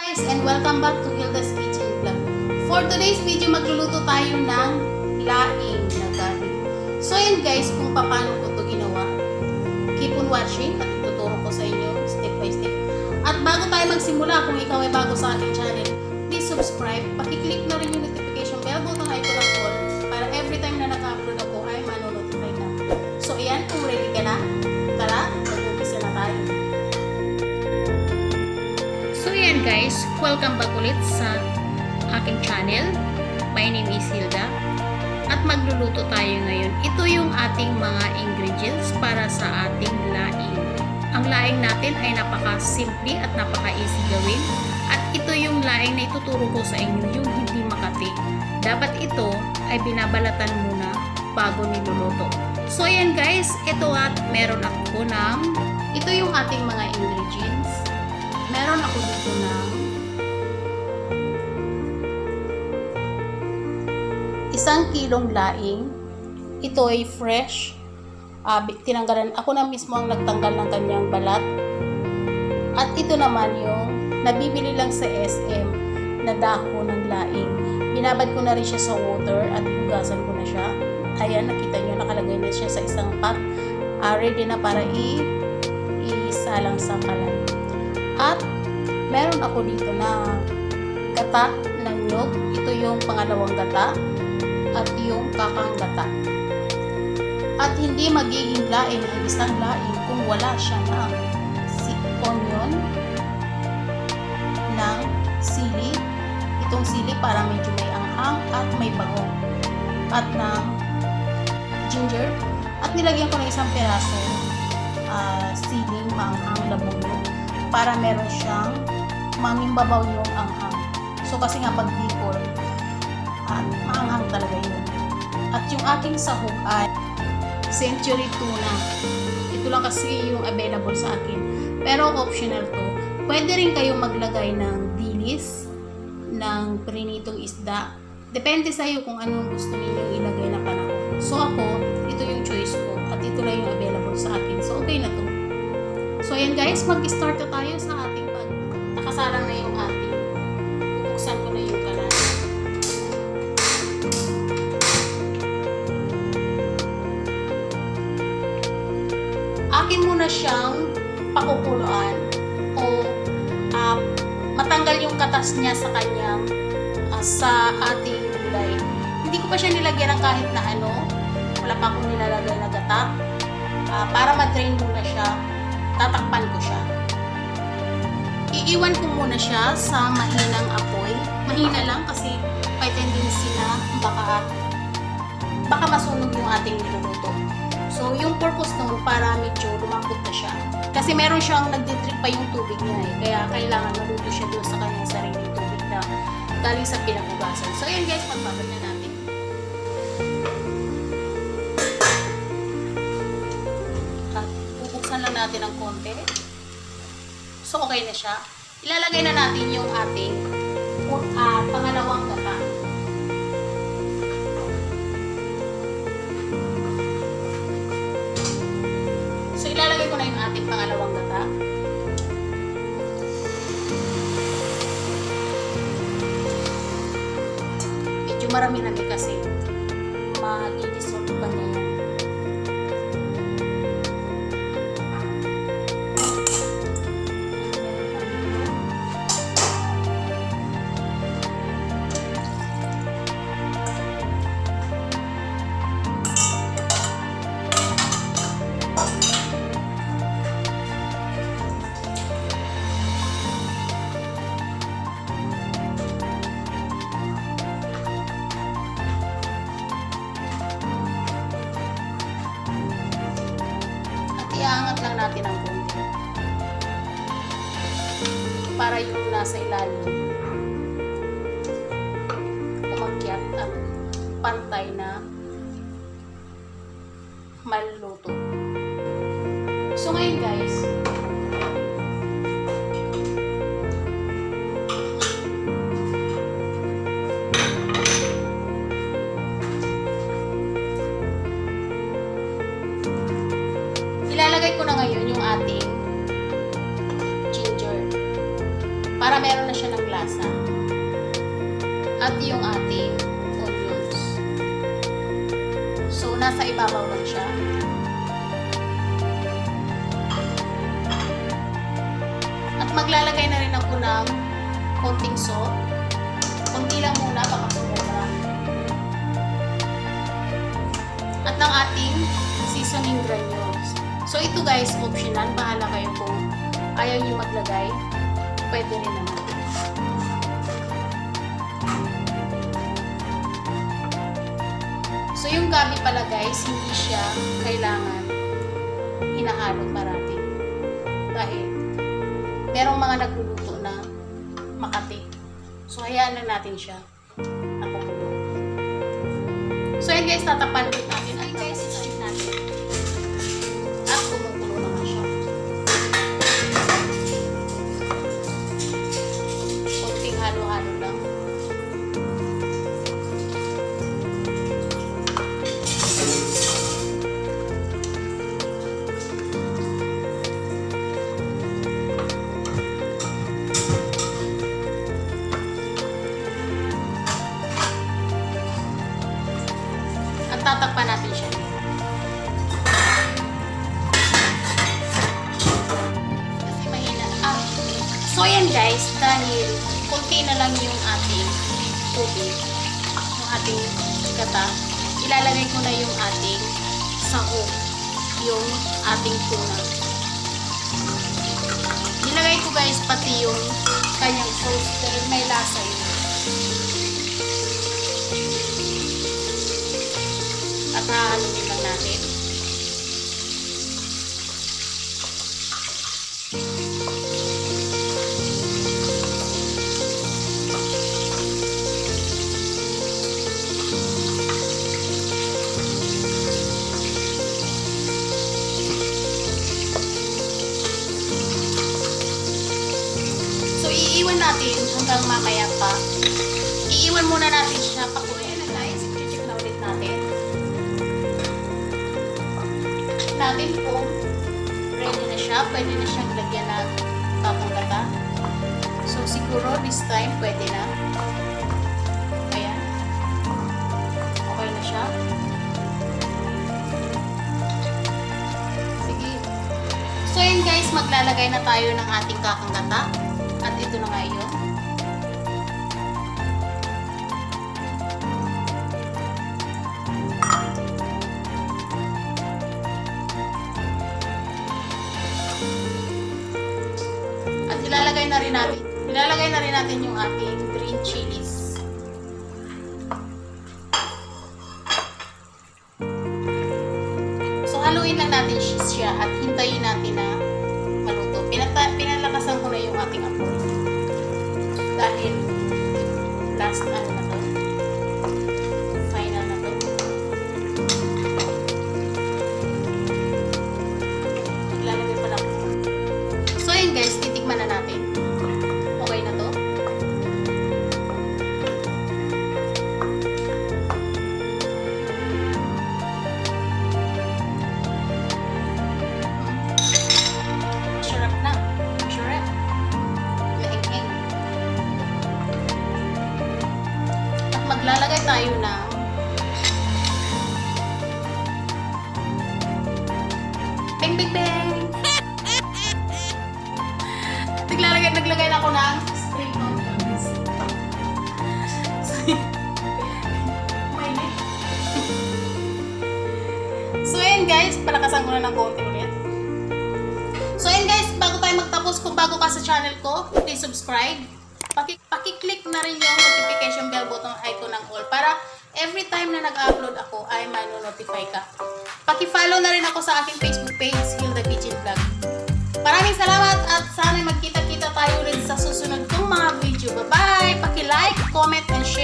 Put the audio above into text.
Guys, and welcome back to Hilda's Kitchen Vlog. For today's video, magluluto tayo ng laing na gabi. So yan guys, kung paano ko ito ginawa, keep on watching at ituturo ko sa inyo step by step. At bago tayo magsimula, kung ikaw ay bago sa aking channel, please subscribe, pakiclick na rin yung notification bell button icon ng all para every time na naka-upload ako ay manonotify na. So ayan, kung ready ka na, tara, mag-umpisa na tayo. So yan guys, welcome back ulit sa aking channel. My name is Hilda at magluluto tayo ngayon. Ito yung ating mga ingredients para sa ating laing. Ang laing natin ay napaka-simple at napaka-easy gawin. At ito yung laing na ituturo ko sa inyo, yung hindi Makati. Dapat ito ay binabalatan muna bago niluluto. So yan guys, ito at meron ako ng, ito yung ating mga ingredients. Meron ako dito ng 1 kilong laing. Ito ay fresh. Tinanggalan ako na mismo ang nagtanggal ng kanyang balat. At ito naman yung nabibili lang sa SM na dahon ng laing. Binabad ko na rin siya sa water at hugasan ko na siya. Ayan, nakita nyo, nakalagay na siya sa isang pot. Ready na para isalang sa kalan. At meron ako dito na gata ng nyog. Ito yung pangalawang gata at yung kakang gata. At hindi magiging laing ang isang laing kung wala siya ng onion, ng sili. Itong sili para medyo may anghang at may bagong. At ng ginger. At nilagyan ko ng isang piraso siling maanghang labuyo para meron siyang mamimbabaw yung anghang. So kasi nga pag Bicol, maanghang talaga yun. At yung aking sahog ay century tuna. Ito lang kasi yung available sa akin. Pero optional to. Pwede rin kayong maglagay ng dilis, ng prinitong isda. Depende sa iyo kung anong gusto ninyong ilagay na panahon. So ako, ito yung choice ko. At ito lang yung available sa akin. So okay na to. So ayan guys, mag-start na tayo sa ating pag nakasalang na yung ating. Bubuksan ko na yung kalan. Akin muna siyang pakukuluan o matanggal yung katas niya sa kanyang sa ating gulay. Hindi ko pa siya nilagyan ng kahit na ano. Wala pa akong nilalagay na gata. Para ma-drain muna siya, tatakpan ko siya. Iiwan ko muna siya sa mahinang apoy. Mahina lang kasi may tendency na baka masunog yung ating niluluto. So, yung purpose nun para medyo lumambot na siya. Kasi meron siyang nagdi-drip pa yung tubig niya eh. Kaya kailangan maluto siya doon sa kanyang sariling tubig na galing sa pinagugasan. So, ayan guys, magbabad na natin. At bubuksan lang natin ng konti. So, okay na siya. Ilalagay na natin yung ating pangalawang gata. So, ilalagay ko na yung ating pangalawang gata. Medyo marami-rami kasi mag-i-dissolve pa niya yan. Iangat lang natin ang konti para yung nasa ilalim umakyat at pantay na maluluto. So ngayon guys, ilalagay ko na ngayon yung ating ginger para meron na siya siya ng lasa. At yung ating onions. So, nasa ibabaw lang siya. At maglalagay na rin ako ng konting salt. Konti lang muna, baka sumobra. At ng ating seasoning granules. So, ito guys, optional. Bahala kayo kung ayaw nyo maglagay. Pwede rin naman. So, yung gabi pala guys, hindi siya kailangan hinahalo parati. Dahil, merong mga nagluluto na Makati. So, hayaan lang natin siya nakumulo. So, yun guys, tatapan ulit natin. Ay guys, i-check natin. At kumukulo naman siya. Kunting halo-halo lang. Tatakpan natin siya. Kasi mahina. So yan guys, dahil konti na lang yung ating tubig, yung ating gata, ilalagay ko na yung ating sahog, yung ating tuna. Nilagay ko guys pati yung kanyang sauce, pero may lasa yun. At hahaluin lang natin. So, iiwan natin hanggang mamaya pa. Iiwan muna natin siya pakuloyin na guys. I-check na ulit natin. Natin kung ready na siya, pwede na siyang lagyan ng tatong gata. So, siguro this time pwede na. Ayan. Okay na siya. Sige. So, yun guys, maglalagay na tayo ng ating kakang gata. At ito na nga yun. Ilalagay na rin natin yung ating green chilies. So, haluin lang natin siya at hintayin natin na maluto. Pinalakasan ko na yung ating apoy. Dahil last na to. Final na to. Maglalagay pala ko. So, yun guys, titikman na natin. Okay na to. Sarap na. Sarap. Maing-ing. At maglalagay tayo ng bing bing bing. Naglagay na ako ng spring onions. So, ayan guys, palakasan ko na ng konti ulit. So, ayan guys, bago tayo magtapos, kung bago ka sa channel ko, please subscribe. Paki-click na rin yung notification bell button icon ng all para every time na nag-upload ako ay mano-notify ka. Paki-follow na rin ako sa aking Facebook page, Hilda Kitchen Vlog. Maraming salamat at sana magkita-kita tayo ulit sa susunod kong mga video. Bye-bye! Paki-like, comment, and share.